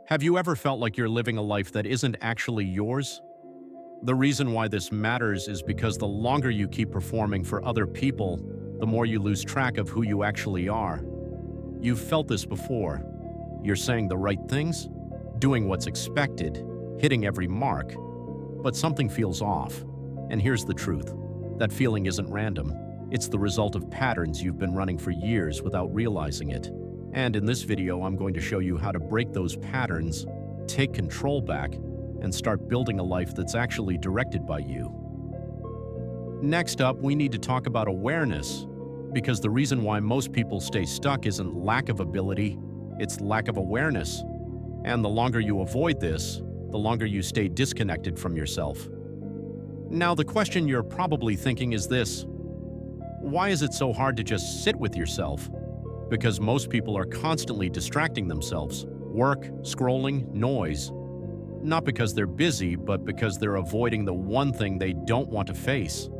Have you ever felt like you're living a life that isn't actually yours? The reason why this matters is because the longer you keep performing for other people, the more you lose track of who you actually are. You've felt this before. You're saying the right things, doing what's expected, hitting every mark, but something feels off. And here's the truth. That feeling isn't random. It's the result of patterns you've been running for years without realizing it. And in this video, I'm going to show you how to break those patterns, take control back, and start building a life that's actually directed by you. Next up, we need to talk about awareness, because the reason why most people stay stuck isn't lack of ability, it's lack of awareness. And the longer you avoid this, the longer you stay disconnected from yourself. Now, the question you're probably thinking is this: why is it so hard to just sit with yourself? Because most people are constantly distracting themselves. Work, scrolling, noise. Not because they're busy, but because they're avoiding the one thing they don't want to face: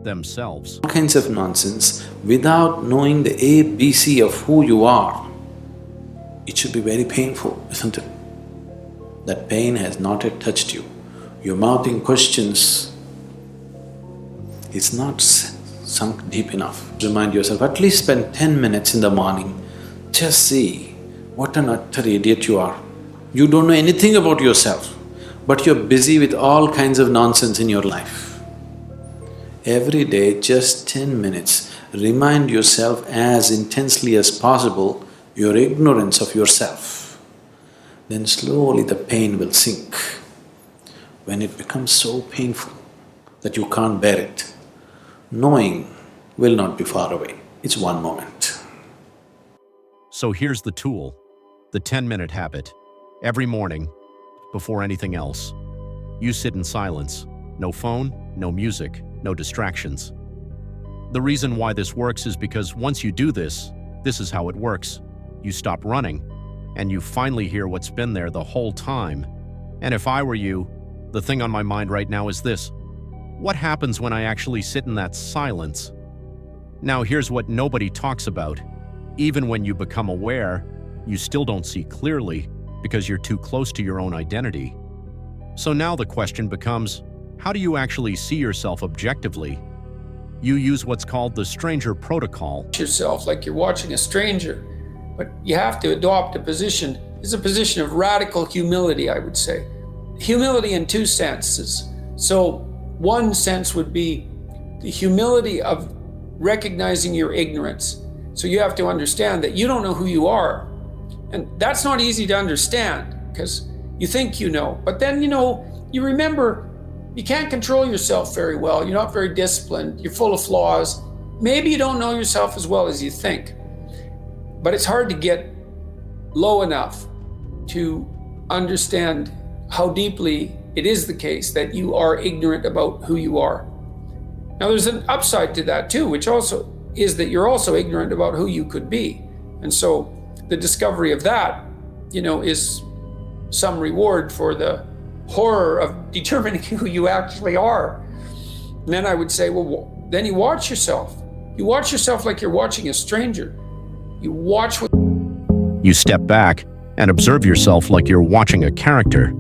themselves. All kinds of nonsense without knowing the ABC of who you are. It should be very painful, isn't it? That pain has not yet touched you. You're mouthing questions. It's not sunk deep enough. Remind yourself, at least spend 10 minutes in the morning. Just see what an utter idiot you are. You don't know anything about yourself, but you're busy with all kinds of nonsense in your life. Every day, just 10 minutes, remind yourself as intensely as possible your ignorance of yourself. Then slowly the pain will sink. When it becomes so painful that you can't bear it, knowing will not be far away. It's one moment. So here's the tool, the 10-minute habit. Every morning, before anything else, you sit in silence. No phone, no music, no distractions. The reason why this works is because once you do this, this is how it works. You stop running, and you finally hear what's been there the whole time. And if I were you, the thing on my mind right now is this: what happens when I actually sit in that silence? Now, here's what nobody talks about. Even when you become aware, you still don't see clearly because you're too close to your own identity. So now the question becomes, how do you actually see yourself objectively? You use what's called the stranger protocol. Yourself like you're watching a stranger, but you have to adopt a position. It's a position of radical humility, I would say. Humility in two senses. So one sense would be the humility of recognizing your ignorance. So you have to understand that you don't know who you are. And that's not easy to understand because you think you know, but then you remember you can't control yourself very well. You're not very disciplined. You're full of flaws. Maybe you don't know yourself as well as you think, but it's hard to get low enough to understand how deeply it is the case that you are ignorant about who you are. Now, there's an upside to that too, which also is that you're also ignorant about who you could be. And so the discovery of that, is some reward for the horror of determining who you actually are. And then I would say, well, then you watch yourself. You watch yourself like you're watching a stranger. You watch what… You step back and observe yourself like you're watching a character.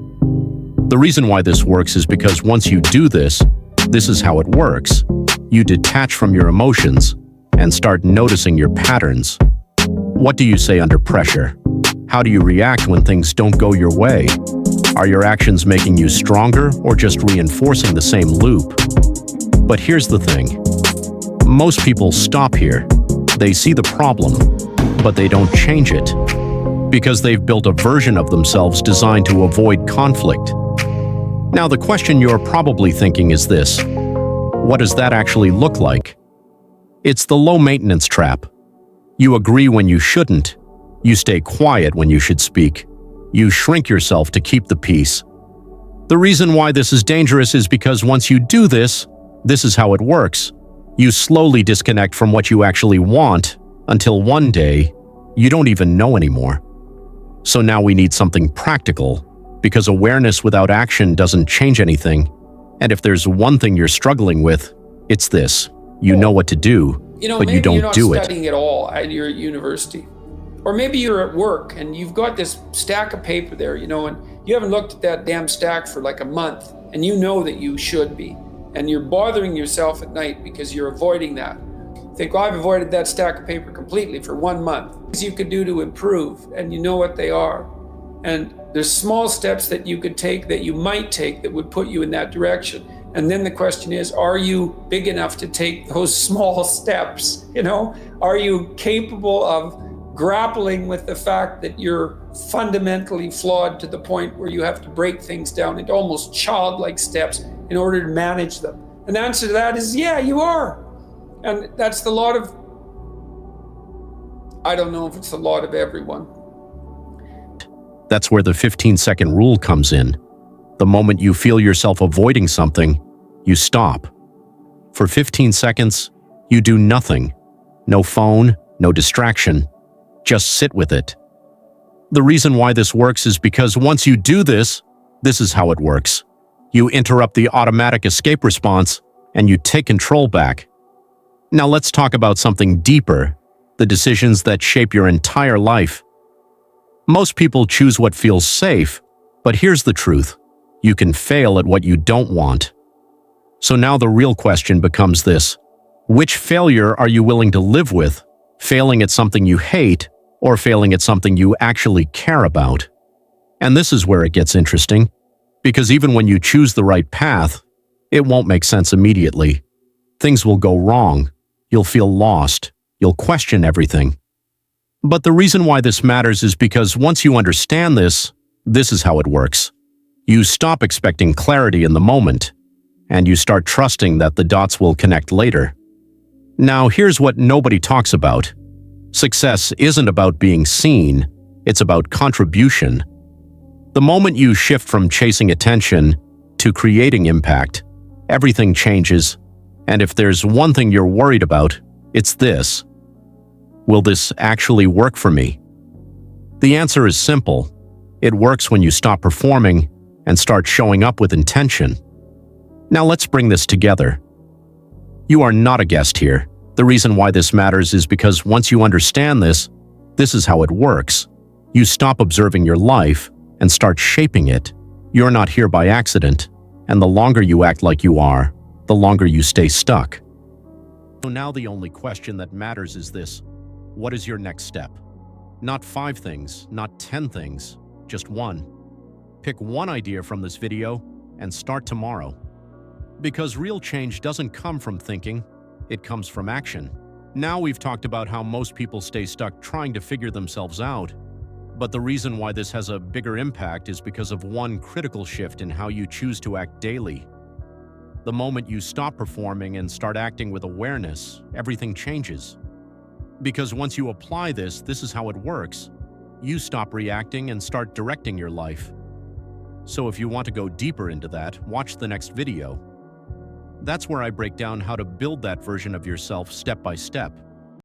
The reason why this works is because once you do this, this is how it works. You detach from your emotions and start noticing your patterns. What do you say under pressure? How do you react when things don't go your way? Are your actions making you stronger or just reinforcing the same loop? But here's the thing. Most people stop here. They see the problem, but they don't change it because they've built a version of themselves designed to avoid conflict. Now, the question you're probably thinking is this: what does that actually look like? It's the low-maintenance trap. You agree when you shouldn't. You stay quiet when you should speak. You shrink yourself to keep the peace. The reason why this is dangerous is because once you do this, this is how it works. You slowly disconnect from what you actually want until one day, you don't even know anymore. So now we need something practical, because awareness without action doesn't change anything. And if there's one thing you're struggling with, it's this: you know what to do, but you don't do it. Maybe you're not studying at all at your university. Or maybe you're at work and you've got this stack of paper there, and you haven't looked at that damn stack for like a month, and you know that you should be. And you're bothering yourself at night because you're avoiding that. Think, well, I've avoided that stack of paper completely for 1 month. Things you could do to improve, and you know what they are. And there's small steps that you could take, that you might take, that would put you in that direction. And then the question is, are you big enough to take those small steps? Are you capable of grappling with the fact that you're fundamentally flawed to the point where you have to break things down into almost childlike steps in order to manage them? And the answer to that is, yeah, you are. And that's the lot of, I don't know if it's the lot of everyone. That's where the 15-second rule comes in. The moment you feel yourself avoiding something, you stop. For 15 seconds, you do nothing. No phone, no distraction. Just sit with it. The reason why this works is because once you do this, this is how it works. You interrupt the automatic escape response and you take control back. Now let's talk about something deeper, the decisions that shape your entire life. Most people choose what feels safe, but here's the truth. You can fail at what you don't want. So now the real question becomes this: which failure are you willing to live with? Failing at something you hate, or failing at something you actually care about? And this is where it gets interesting, because even when you choose the right path, it won't make sense immediately. Things will go wrong. You'll feel lost. You'll question everything. But the reason why this matters is because once you understand this, this is how it works. You stop expecting clarity in the moment, and you start trusting that the dots will connect later. Now, here's what nobody talks about. Success isn't about being seen, it's about contribution. The moment you shift from chasing attention to creating impact, everything changes. And if there's one thing you're worried about, it's this: will this actually work for me? The answer is simple. It works when you stop performing and start showing up with intention. Now let's bring this together. You are not a guest here. The reason why this matters is because once you understand this, this is how it works. You stop observing your life and start shaping it. You're not here by accident, and the longer you act like you are, the longer you stay stuck. So now the only question that matters is this: what is your next step? Not 5 things, not 10 things, just one. Pick one idea from this video and start tomorrow. Because real change doesn't come from thinking, it comes from action. Now we've talked about how most people stay stuck trying to figure themselves out, but the reason why this has a bigger impact is because of one critical shift in how you choose to act daily. The moment you stop performing and start acting with awareness, everything changes. Because once you apply this, this is how it works. You stop reacting and start directing your life. So if you want to go deeper into that, watch the next video. That's where I break down how to build that version of yourself step by step.